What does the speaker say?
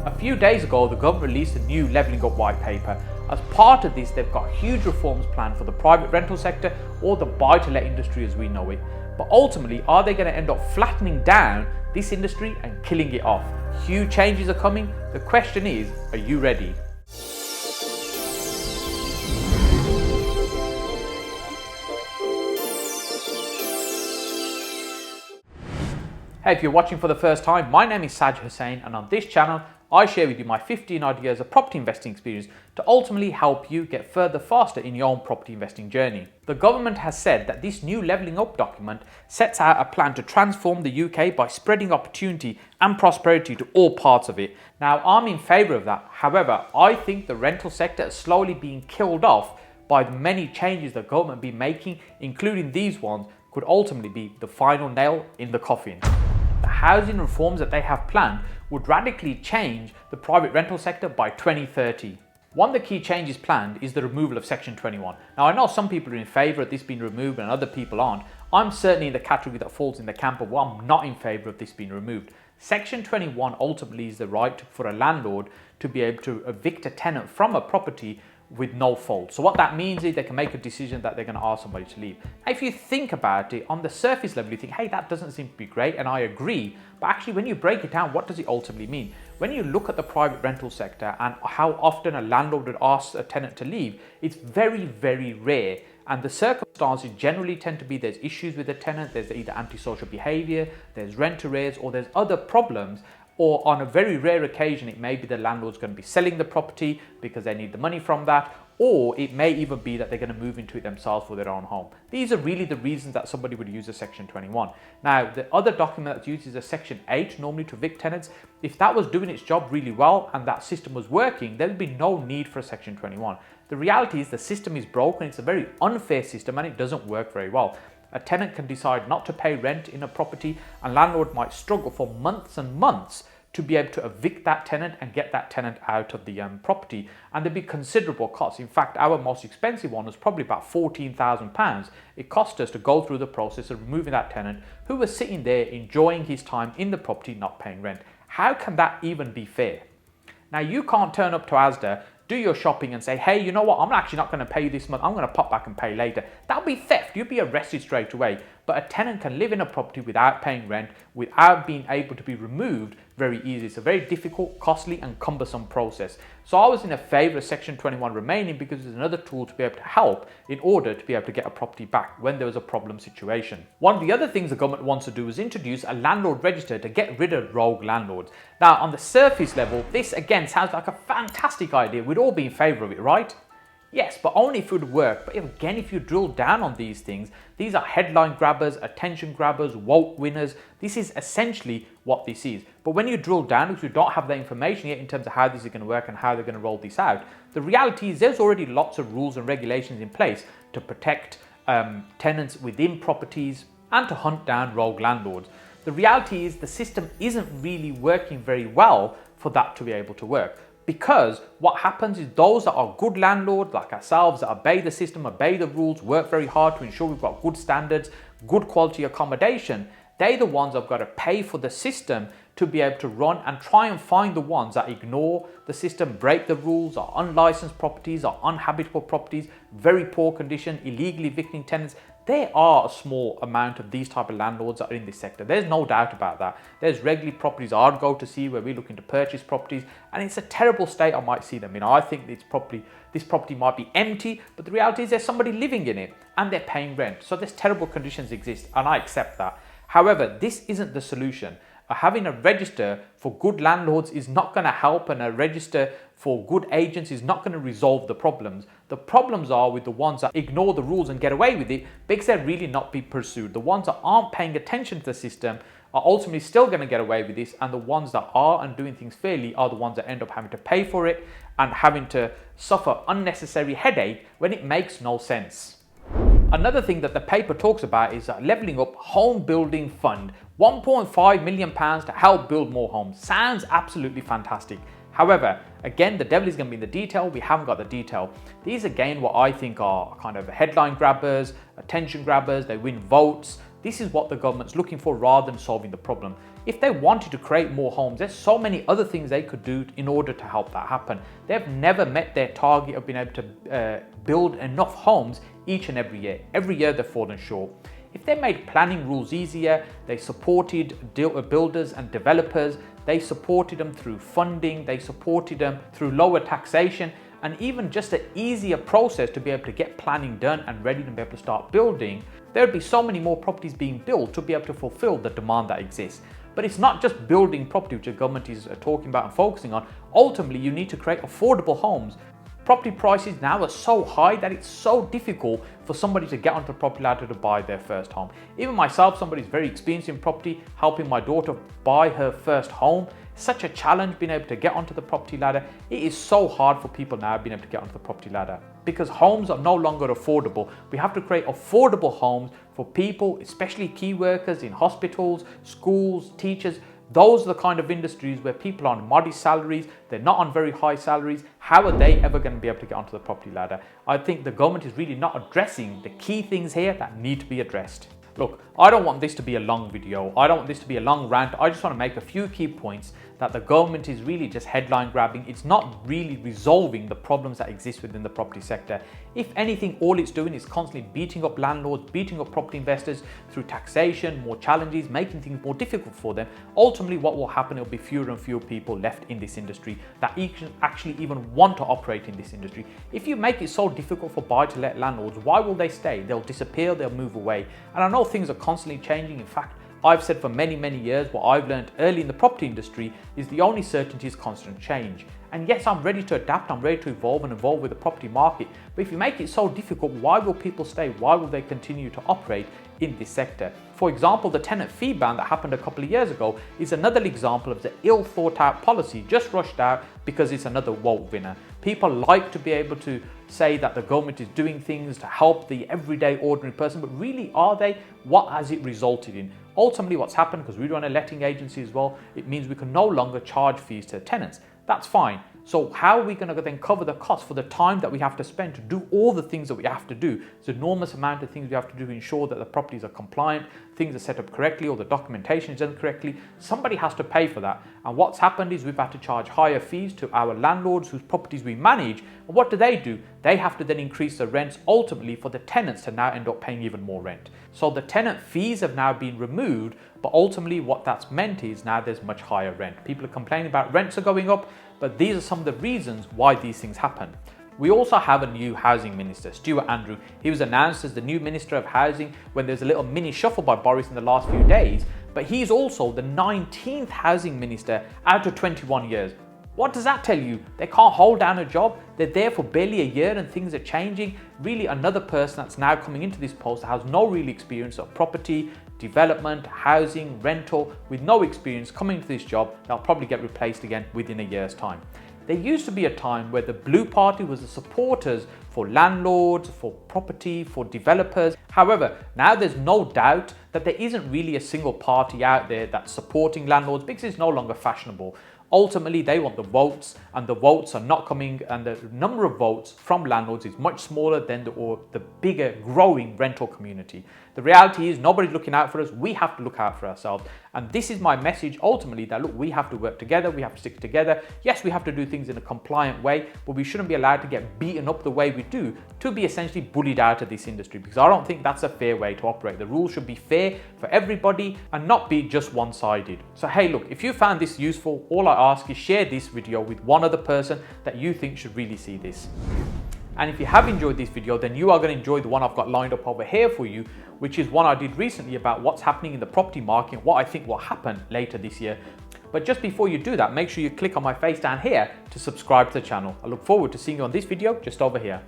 A few days ago, the government released a new levelling up white paper. As part of this, they've got huge reforms planned for the private rental sector or the buy-to-let industry as we know it. But ultimately, are they going to end up flattening down this industry and killing it off? Huge changes are coming. The question is, are you ready? Hey, if you're watching for the first time, my name is Saj Hussain, and on this channel, I share with you my 15 ideas of property investing experience to ultimately help you get further faster in your own property investing journey. The government has said that this new levelling up document sets out a plan to transform the UK by spreading opportunity and prosperity to all parts of it. Now, I'm in favour of that. However, I think the rental sector is slowly being killed off by the many changes the government be making, including these ones, could ultimately be the final nail in the coffin. The housing reforms that they have planned would radically change the private rental sector by 2030. One of the key changes planned is the removal of Section 21. Now, I know some people are in favour of this being removed and other people aren't. I'm certainly in the category that falls in the camp of, well, I'm not in favour of this being removed. Section 21 ultimately is the right for a landlord to be able to evict a tenant from a property with no fault. So what that means is they can make a decision that they're going to ask somebody to leave. Now, if you think about it, on the surface level, you think, hey, that doesn't seem to be great, and I agree. But actually, when you break it down, what does it ultimately mean? When you look at the private rental sector and how often a landlord would ask a tenant to leave, it's very, very rare. And the circumstances generally tend to be there's issues with the tenant, there's either antisocial behaviour, there's rent arrears, or there's other problems. Or on a very rare occasion, it may be the landlord's going to be selling the property because they need the money from that, or it may even be that they're going to move into it themselves for their own home. These are really the reasons that somebody would use a Section 21. Now, the other document that's used is a Section 8, normally to evict tenants. If that was doing its job really well and that system was working, there would be no need for a Section 21. The reality is the system is broken, it's a very unfair system, and it doesn't work very well. A tenant can decide not to pay rent in a property, and landlord might struggle for months and months to be able to evict that tenant and get that tenant out of the property. And there'd be considerable costs. In fact, our most expensive one was probably about £14,000. It cost us to go through the process of removing that tenant who was sitting there enjoying his time in the property, not paying rent. How can that even be fair? Now, you can't turn up to Asda, do your shopping and say, hey, you know what, I'm actually not going to pay you this month, I'm going to pop back and pay later. That'll be theft, you'll be arrested straight away. But a tenant can live in a property without paying rent, without being able to be removed very easily. It's a very difficult, costly and cumbersome process. So I was in a favour of Section 21 remaining because it's another tool to be able to help in order to be able to get a property back when there was a problem situation. One of the other things the government wants to do is introduce a landlord register to get rid of rogue landlords. Now, on the surface level, this again sounds like a fantastic idea. We'd all be in favour of it, right? Yes, but only if it would work. But again, if you drill down on these things, these are headline grabbers, attention grabbers, vote winners. This is essentially what this is. But when you drill down, because we don't have the information yet in terms of how this is going to work and how they're going to roll this out, the reality is there's already lots of rules and regulations in place to protect tenants within properties and to hunt down rogue landlords. The reality is the system isn't really working very well for that to be able to work. Because what happens is those that are good landlords like ourselves that obey the system, obey the rules, work very hard to ensure we've got good standards, good quality accommodation, they're the ones that have got to pay for the system to be able to run and try and find the ones that ignore the system, break the rules, are unlicensed properties, are uninhabitable properties, very poor condition, illegally evicting tenants. There are a small amount of these type of landlords that are in this sector. There's no doubt about that. There's regularly properties I'd go to see where we're looking to purchase properties, and it's a terrible state I might see them in. I think this property might be empty, but the reality is there's somebody living in it and they're paying rent. So there's terrible conditions exist, and I accept that. However, this isn't the solution. Having a register for good landlords is not going to help, and a register for good agents is not going to resolve the problems. The problems are with the ones that ignore the rules and get away with it because they're really not being pursued. The ones that aren't paying attention to the system are ultimately still going to get away with this, and the ones that are and doing things fairly are the ones that end up having to pay for it and having to suffer unnecessary headache when it makes no sense. Another thing that the paper talks about is levelling up home building fund. £1.5 million to help build more homes. Sounds absolutely fantastic. However, again, the devil is going to be in the detail. We haven't got the detail. These, again, what I think are kind of headline grabbers, attention grabbers. They win votes. This is what the government's looking for rather than solving the problem. If they wanted to create more homes, there's so many other things they could do in order to help that happen. They've never met their target of being able to build enough homes each and every year. Every year they've fallen short. If they made planning rules easier, they supported builders and developers, they supported them through funding, they supported them through lower taxation, and even just an easier process to be able to get planning done and ready to be able to start building, there would be so many more properties being built to be able to fulfill the demand that exists. But it's not just building property which the government is talking about and focusing on. Ultimately, you need to create affordable homes. Property prices now are so high that it's so difficult for somebody to get onto the property ladder to buy their first home. Even myself, somebody who's very experienced in property, helping my daughter buy her first home, such a challenge being able to get onto the property ladder. It is so hard for people now being able to get onto the property ladder because homes are no longer affordable. We have to create affordable homes for people, especially key workers in hospitals, schools, teachers. Those are the kind of industries where people are on modest salaries, they're not on very high salaries. How are they ever going to be able to get onto the property ladder? I think the government is really not addressing the key things here that need to be addressed. Look, I don't want this to be a long video. I don't want this to be a long rant. I just want to make a few key points that the government is really just headline grabbing. It's not really resolving the problems that exist within the property sector. If anything, all it's doing is constantly beating up landlords, beating up property investors through taxation, more challenges, making things more difficult for them. Ultimately, what will happen, it will be fewer and fewer people left in this industry that actually even want to operate in this industry. If you make it so difficult for buy-to-let landlords, why will they stay? They'll disappear, they'll move away. And I know things are constantly changing. In fact, I've said for many, many years, what I've learned early in the property industry is the only certainty is constant change. And yes, I'm ready to adapt, I'm ready to evolve and evolve with the property market. But if you make it so difficult, why will people stay? Why will they continue to operate in this sector? For example, the tenant fee ban that happened a couple of years ago is another example of the ill thought out policy just rushed out because it's another vote winner. People like to be able to say that the government is doing things to help the everyday ordinary person, but really are they? What has it resulted in? Ultimately, what's happened, because we run a letting agency as well, it means we can no longer charge fees to tenants. That's fine. So how are we going to then cover the cost for the time that we have to spend to do all the things that we have to do? It's an enormous amount of things we have to do to ensure that the properties are compliant, things are set up correctly, or the documentation is done correctly. Somebody has to pay for that. And what's happened is we've had to charge higher fees to our landlords whose properties we manage. And what do? They have to then increase the rents ultimately for the tenants to now end up paying even more rent. So the tenant fees have now been removed, but ultimately what that's meant is now there's much higher rent. People are complaining about rents are going up, but these are some of the reasons why these things happen. We also have a new housing minister, Stuart Andrew. He was announced as the new Minister of Housing when there's a little mini shuffle by Boris in the last few days, but he's also the 19th housing minister out of 21 years. What does that tell you? They can't hold down a job. They're there for barely a year and things are changing. Really another person that's now coming into this post that has no real experience of property, development, housing, rental, with no experience coming into this job, they'll probably get replaced again within a year's time. There used to be a time where the Blue Party was the supporters for landlords, for property, for developers. However, now there's no doubt that there isn't really a single party out there that's supporting landlords because it's no longer fashionable. Ultimately, they want the votes, and the votes are not coming, and the number of votes from landlords is much smaller than the bigger growing rental community. The reality is nobody's looking out for us. We have to look out for ourselves. And this is my message ultimately, that look, we have to work together. We have to stick together. Yes, we have to do things in a compliant way, but we shouldn't be allowed to get beaten up the way we do to be essentially bullied out of this industry, because I don't think that's a fair way to operate. The rules should be fair for everybody and not be just one-sided. So hey, look, if you found this useful, all I ask is share this video with one other person that you think should really see this. And if you have enjoyed this video, then you are going to enjoy the one I've got lined up over here for you, which is one I did recently about what's happening in the property market, what I think will happen later this year. But just before you do that, make sure you click on my face down here to subscribe to the channel. I look forward to seeing you on this video just over here.